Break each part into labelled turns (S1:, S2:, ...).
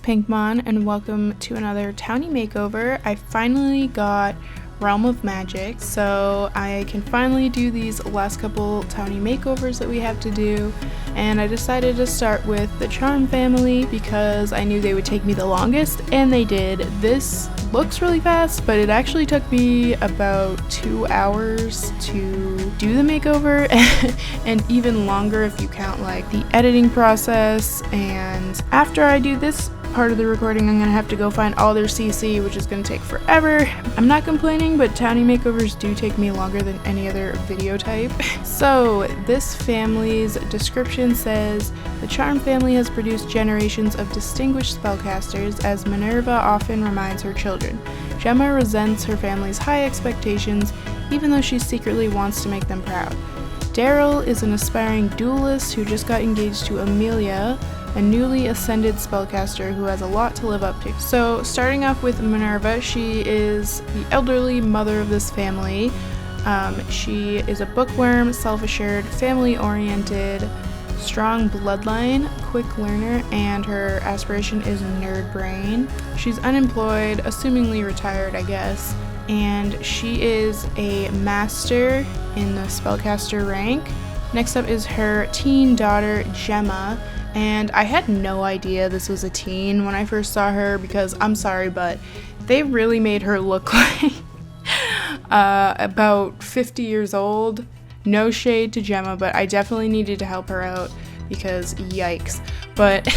S1: PrincessPinkmon, and welcome to another Townie Makeover. I finally got Realm of Magic, so I can finally do these last couple Townie Makeovers that we have to do, and I decided to start with the Charm family because I knew they would take me the longest, and they did. This looks really fast, but it actually took me about 2 hours to do the makeover and even longer if you count like the editing process. And after I do this part of the recording, I'm gonna have to go find all their CC, which is gonna take forever. I'm not complaining, but Townie makeovers do take me longer than any other video type. So this family's description says, the Charm family has produced generations of distinguished spellcasters, as Minerva often reminds her children. Gemma resents her family's high expectations, even though she secretly wants to make them proud. Daryl is an aspiring duelist who just got engaged to Amelia, a newly ascended spellcaster who has a lot to live up to. So starting off with Minerva, she is the elderly mother of this family. She is a bookworm, self-assured, family-oriented, strong bloodline, quick learner, and her aspiration is nerd brain. She's unemployed, assumingly retired, I guess, and she is a master in the spellcaster rank. Next up is her teen daughter, Gemma. And I had no idea this was a teen when I first saw her because, I'm sorry, but they really made her look like about 50 years old. No shade to Gemma, but I definitely needed to help her out because yikes. But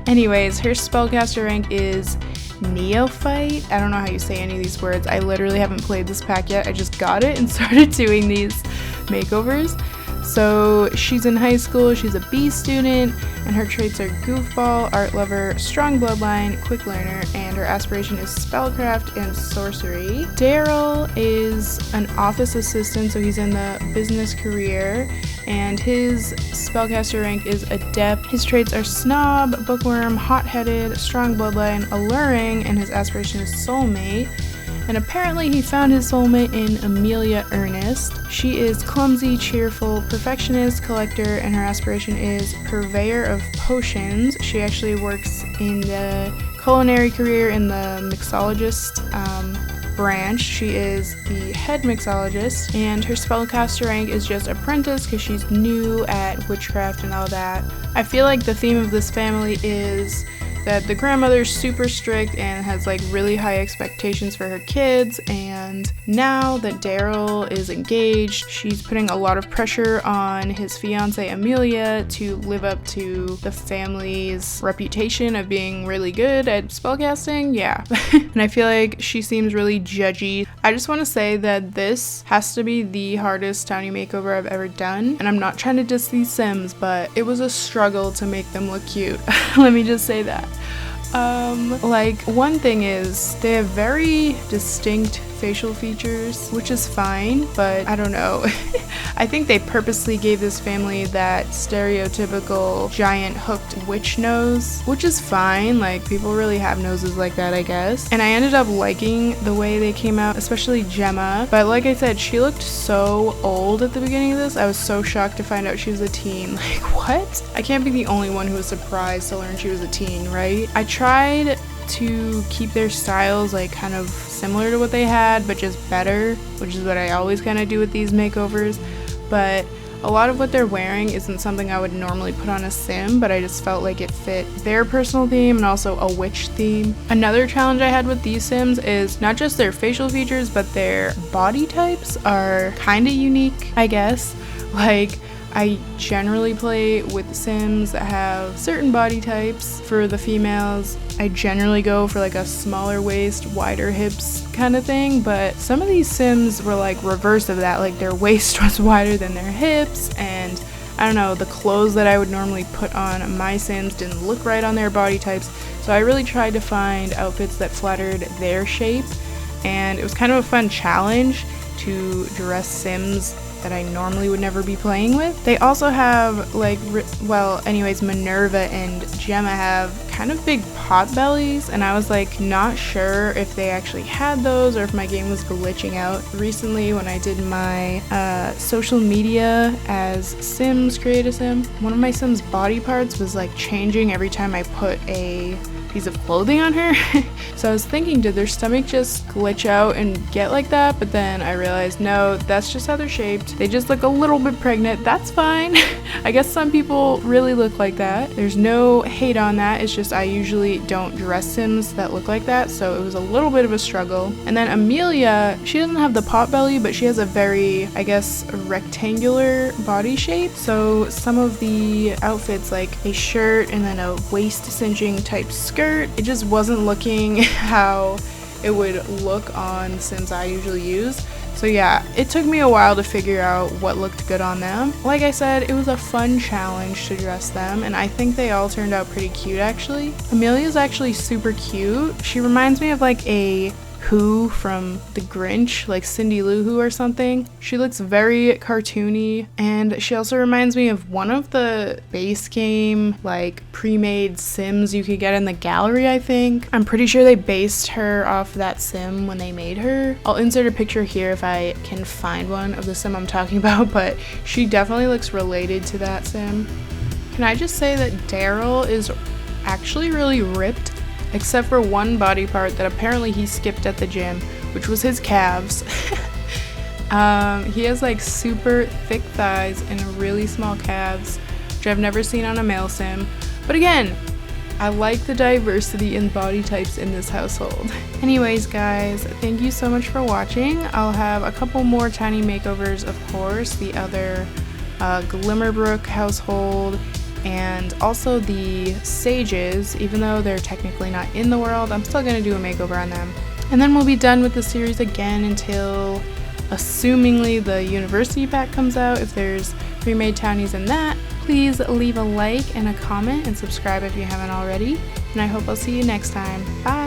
S1: anyways, her spellcaster rank is Neophyte. I don't know how you say any of these words. I literally haven't played this pack yet. I just got it and started doing these makeovers. So she's in high school, she's a B student, and her traits are goofball, art lover, strong bloodline, quick learner, and her aspiration is spellcraft and sorcery. Daryl is an office assistant, so he's in the business career, and his spellcaster rank is adept. His traits are snob, bookworm, hot-headed, strong bloodline, alluring, and his aspiration is soulmate. And apparently he found his soulmate in Amelia Ernest. She is clumsy, cheerful, perfectionist, collector, and her aspiration is purveyor of potions. She actually works in the culinary career in the mixologist branch. She is the head mixologist, and her spellcaster rank is just apprentice because she's new at witchcraft and all that. I feel like the theme of this family is that the grandmother's super strict and has like really high expectations for her kids, and now that Daryl is engaged, she's putting a lot of pressure on his fiance Amelia to live up to the family's reputation of being really good at spellcasting. Yeah. And I feel like she seems really judgy. I just want to say that this has to be the hardest Townie makeover I've ever done, and I'm not trying to diss these Sims, but it was a struggle to make them look cute. Let me just say that. Like, one thing is, they have very distinct facial features, which is fine, but I don't know. I think they purposely gave this family that stereotypical giant hooked witch nose, which is fine. Like, people really have noses like that, I guess. And I ended up liking the way they came out, especially Gemma. But like I said, she looked so old at the beginning of this. I was so shocked to find out she was a teen. Like, what? I can't be the only one who was surprised to learn she was a teen, right? I tried to keep their styles like kind of similar to what they had, but just better, which is what I always kind of do with these makeovers. But a lot of what they're wearing isn't something I would normally put on a sim, but I just felt like it fit their personal theme and also a witch theme. Another challenge I had with these sims is not just their facial features, but their body types are kind of unique, I guess. Like, I generally play with Sims that have certain body types. For the females, I generally go for like a smaller waist, wider hips kind of thing, but some of these Sims were like reverse of that, like their waist was wider than their hips, and I don't know, the clothes that I would normally put on my Sims didn't look right on their body types, so I really tried to find outfits that flattered their shape, and it was kind of a fun challenge to dress Sims that I normally would never be playing with. They also have like, well, anyways, Minerva and Gemma have kind of big pot bellies, and I was like not sure if they actually had those or if my game was glitching out. Recently when I did my social media as Sims, create a Sim, one of my Sims body parts was like changing every time I put a piece of clothing on her. So I was thinking, did their stomach just glitch out and get like that? But then I realized, no, that's just how they're shaped. They just look a little bit pregnant. That's fine. I guess some people really look like that. There's no hate on that. It's just I usually don't dress Sims that look like that, so it was a little bit of a struggle. And then Amelia, she doesn't have the pot belly, but she has a very, I guess, rectangular body shape. So some of the outfits, like a shirt and then a waist cinching type skirt, it just wasn't looking how it would look on Sims I usually use. So yeah, it took me a while to figure out what looked good on them. Like I said, it was a fun challenge to dress them, and I think they all turned out pretty cute actually. Amelia's actually super cute. She reminds me of like a Who from The Grinch, like Cindy Lou Who or something. She looks very cartoony, and she also reminds me of one of the base game like pre-made Sims you could get in the gallery, I think. I'm pretty sure they based her off that Sim when they made her. I'll insert a picture here if I can find one of the Sim I'm talking about, but she definitely looks related to that Sim. Can I just say that Daryl is actually really ripped, except for one body part that apparently he skipped at the gym, which was his calves. He has like super thick thighs and really small calves, which I've never seen on a male Sim. But again, I like the diversity in body types in this household. Anyways guys, thank you so much for watching. I'll have a couple more tiny makeovers, of course, the other Glimmerbrook household, and also the Sages. Even though they're technically not in the world, I'm still going to do a makeover on them. And then we'll be done with the series again until, assumingly, the University Pack comes out. If there's pre-made townies in that, please leave a like and a comment and subscribe if you haven't already. And I hope I'll see you next time. Bye!